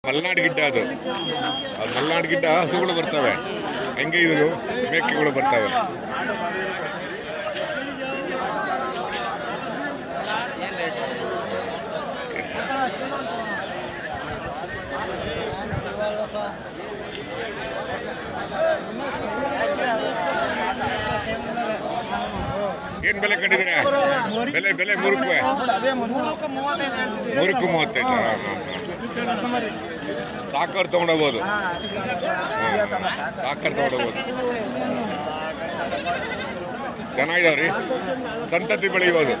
ಮಲೆನಾಡು ಗಿಡ್ಡ ಅದು ಮಲೆನಾಡು ಗಿಡ್ಡ ಹಸುಗಳು ಬರ್ತವೆ, ಹೆಂಗೆ ಇದು ಮೇಕೆಗಳು ಬರ್ತವೆ. ಏನ್ ಬೆಲೆ ಕಂಡಿದ್ದೀರಾ? ಬೆಲೆ ಬೆಲೆ ಮೂರಕ್ಕೂ 35. Soccer ತಗೊಂಡೋಗ್ಬೋದು, soccer ತಗೊಂಡೋಗ್ಬೋದು. ಚೆನ್ನಾಗಿದಾವ್ರಿ, ಸಂತತಿ ಬೆಳೆಯುವುದು.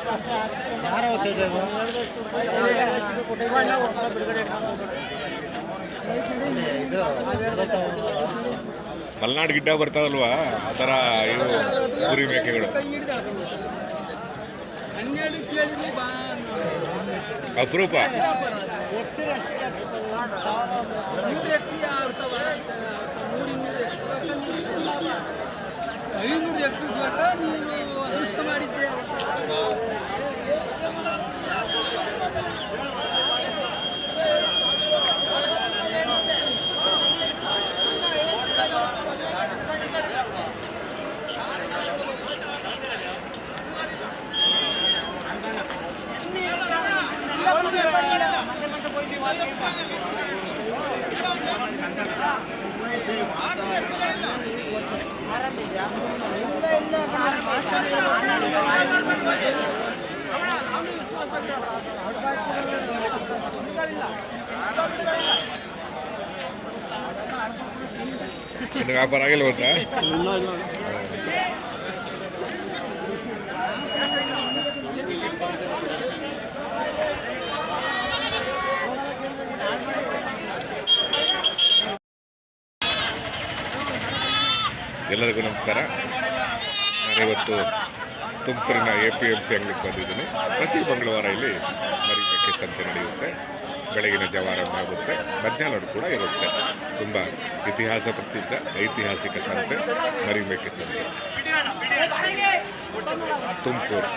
ಮಲೆನಾಡು ಗಿಡ್ಡ ಬರ್ತಾವಲ್ವಾ, ಆ ಥರ ಇವು ಕುರಿ ಮೇಕೆಗಳು ಅಪರೂಪ. ನೀನು ಅದೃಷ್ಟ ಮಾಡಿದ್ದೆ. ವ್ಯಾಪಾರ ಆಗಿಲ್ಲ ಗೊತ್ತಾ? ಎಲ್ಲರಿಗೂ ನಮಸ್ಕಾರ. ನಾನಿವತ್ತು ತುಮಕೂರಿನ APMC ಅಂಗಡಿಗೆ ಬಂದಿದ್ದೀನಿ. ಪ್ರತಿ ಮಂಗಳವಾರ ಇಲ್ಲಿ ಮರಿ ಮೇಕೆ ಸಂತೆ ನಡೆಯುತ್ತೆ. ಬೆಳಗಿನ ಜಾವ ಆರಂಭ ಆಗುತ್ತೆ, ಮಧ್ಯಾಹ್ನ ಕೂಡ ಇರುತ್ತೆ. ತುಂಬ ಇತಿಹಾಸ ಪ್ರಸಿದ್ಧ ಐತಿಹಾಸಿಕ ಸಂತೆ ಮರಿ ಮೇಕೆ ಸಂತೆ ತುಮಕೂರು.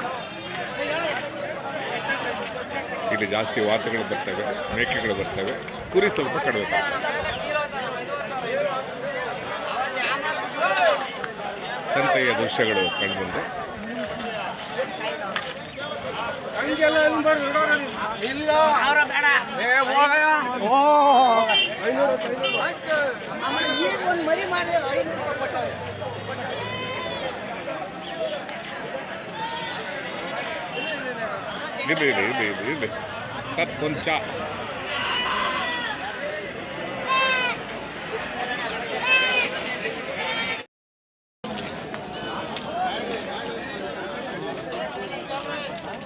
ಇಲ್ಲಿ ಜಾಸ್ತಿ ವಾತುಗಳು ಬರ್ತವೆ, ಮೇಕೆಗಳು ಬರ್ತವೆ, ಕುರಿ ಸ್ವಲ್ಪ ಕಡಿಮೆ. ಸಂತೆಯ ದೃಶ್ಯಗಳು ಕಂಡುಬಂದು ಇಲ್ಲಿ ಸರ್ ಕೊಂಚ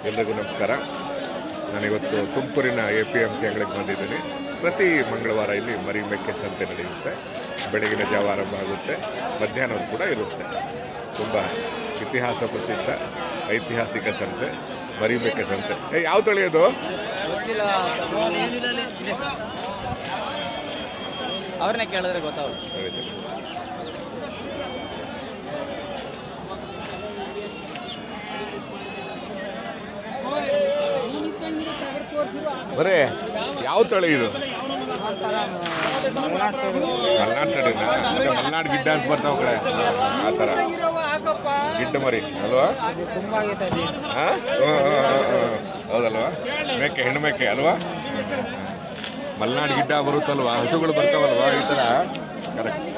ಎಲ್ಲರಿಗೂ ನಮಸ್ಕಾರ. ನಾನಿವತ್ತು ತುಮಕೂರಿನ APMC ಅಂಗಡಿಗೆ ಬಂದಿದ್ದೀನಿ. ಪ್ರತಿ ಮಂಗಳವಾರ ಇಲ್ಲಿ ಮರಿ ಮೇಕೆ ಸಂತೆ ನಡೆಯುತ್ತೆ. ಬೆಳಗಿನ ಜಾವ ಆರಂಭ ಆಗುತ್ತೆ, ಮಧ್ಯಾಹ್ನ ಕೂಡ ಇರುತ್ತೆ. ತುಂಬ ಇತಿಹಾಸ ಪ್ರಸಿದ್ಧ ಐತಿಹಾಸಿಕ ಸಂತೆ ಮರಿ ಮೇಕೆ ಸಂತೆ. ಯಾವ ತಳಿಯೋದು? ಅವ್ರನ್ನೇ ಕೇಳಿದ್ರೆ ಗೊತ್ತಾಗುತ್ತೆ. ಬರೇ ಯಾವ ತಳಿ ಇದು? ಮಲೆನಾಡು ತಳಿನ? ಮಲೆನಾಡು ಗಿಡ್ಡ ಅಂತ ಬರ್ತಾವ ಕಡೆ, ಆ ಥರ ಗಿಡ್ಡ ಮರಿ ಅಲ್ವಾ? ಹೌದಲ್ವಾ? ಮೇಕೆ, ಹೆಣ್ಣು ಮೇಕೆ ಅಲ್ವಾ? ಮಲೆನಾಡು ಗಿಡ್ಡ ಬರುತ್ತಲ್ವಾ, ಹಸುಗಳು ಬರ್ತಾವಲ್ವಾ ಈ ಥರ. ಕರೆಕ್ಟ್.